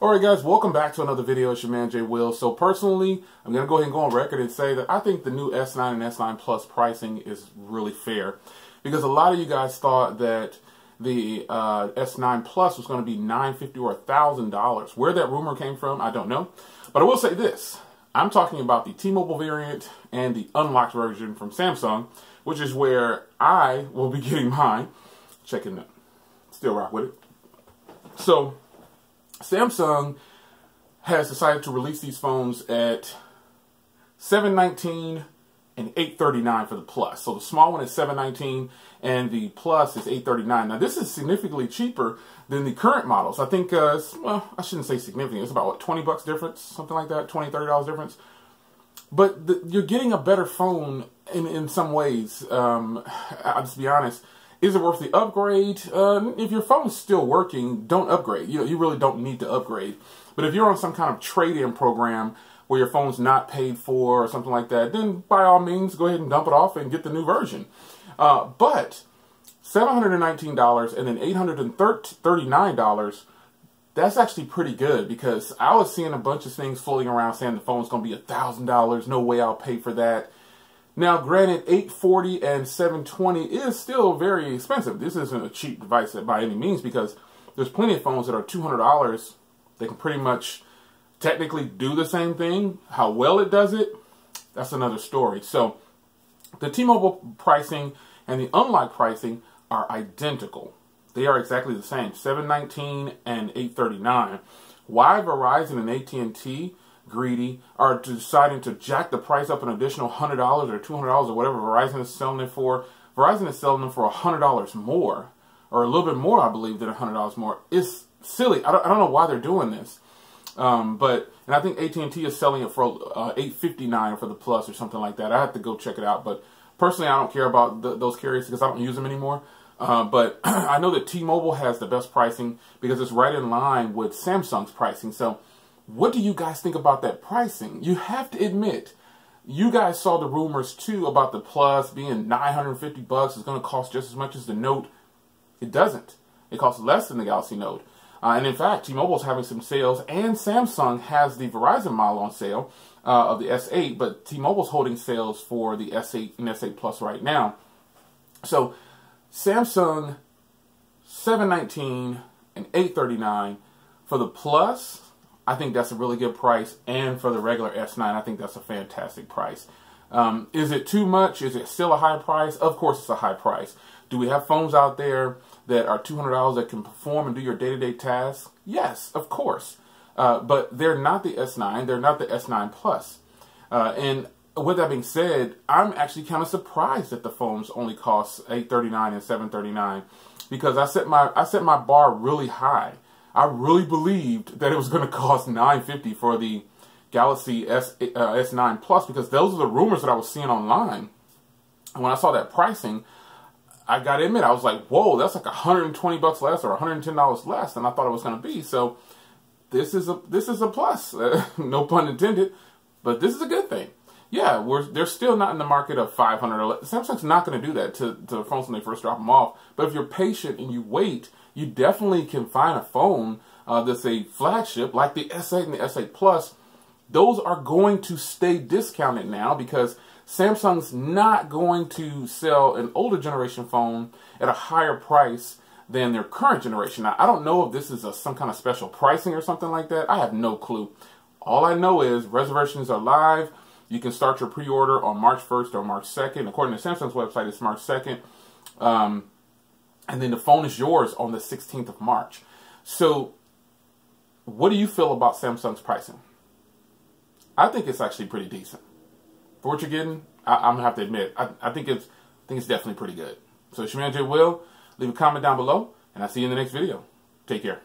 Alright guys, welcome back to another video. It's your man Jay Will. So personally, I'm going to go ahead and go on record and say that I think the new S9 and S9 Plus pricing is really fair. Because a lot of you guys thought that the S9 Plus was going to be $950 or $1,000. Where that rumor came from, I don't know. But I will say this. I'm talking about the T-Mobile variant and the unlocked version from Samsung, which is where I will be getting mine. Checking it. Still rock with it. So Samsung has decided to release these phones at $719 and $839 for the Plus. So the small one is $719 and the Plus is $839. Now this is significantly cheaper than the current models. I think, well, I shouldn't say significant. It's about, what, 20 bucks difference? Something like that, $20, $30 difference. But you're getting a better phone in some ways. I'll just be honest. Is it worth the upgrade? If your phone's still working, don't upgrade. You really don't need to upgrade. But if you're on some kind of trade-in program where your phone's not paid for or something like that, then by all means, go ahead and dump it off and get the new version. But $719 and then $839, that's actually pretty good, because I was seeing a bunch of things floating around saying the phone's going to be $1,000. No way I'll pay for that. Now, granted, $840 and $720 is still very expensive. This isn't a cheap device by any means, because there's plenty of phones that are $200. They can pretty much technically do the same thing. How well it does it, that's another story. So the T-Mobile pricing and the unlocked pricing are identical. They are exactly the same, $719 and $839. Why Verizon and AT&T, greedy, are deciding to jack the price up an additional $100 or $200 or whatever Verizon is selling it for? Verizon is selling them for $100 more, or a little bit more, I believe, than $100 more. It's silly. I don't know why they're doing this. And I think AT&T is selling it for $859 for the Plus or something like that. I have to go check it out. But personally, I don't care about those carriers because I don't use them anymore. But I know that T-Mobile has the best pricing because it's right in line with Samsung's pricing. So what do you guys think about that pricing? You have to admit, you guys saw the rumors too about the Plus being $950 bucks. It's going to cost just as much as the Note. It doesn't. It costs less than the Galaxy Note. And in fact, T-Mobile is having some sales, and Samsung has the Verizon model on sale of the S8, but T-Mobile's holding sales for the S8 and S8 Plus right now. So Samsung, $719 and $839 for the Plus. I think that's a really good price, and for the regular S9, I think that's a fantastic price. Is it too much? Is it still a high price? Of course it's a high price. Do we have phones out there that are $200 that can perform and do your day-to-day tasks? Yes, of course. But they're not the S9. They're not the S9 Plus. And with that being said, I'm actually kind of surprised that the phones only cost $839 and $739, because I set my bar really high. I really believed that it was going to cost $950 for the Galaxy S9 Plus, because those are the rumors that I was seeing online. And when I saw that pricing, I got to admit, I was like, whoa, that's like 120 bucks less or $110 less than I thought it was going to be. So this is a plus, no pun intended, but this is a good thing. Yeah, they're still not in the market of $500. Samsung's not going to do that to the phones when they first drop them off. But if you're patient and you wait, you definitely can find a phone that's a flagship like the S8 and the S8 Plus. Those are going to stay discounted now, because Samsung's not going to sell an older generation phone at a higher price than their current generation. Now, I don't know if this is some kind of special pricing or something like that. I have no clue. All I know is reservations are live. You can start your pre-order on March 1st or March 2nd. According to Samsung's website, it's March 2nd. And then the phone is yours on the 16th of March. So what do you feel about Samsung's pricing? I think it's actually pretty decent. For what you're getting, I'm going to have to admit, I think it's definitely pretty good. So it's your man Jay Will. Leave a comment down below, and I'll see you in the next video. Take care.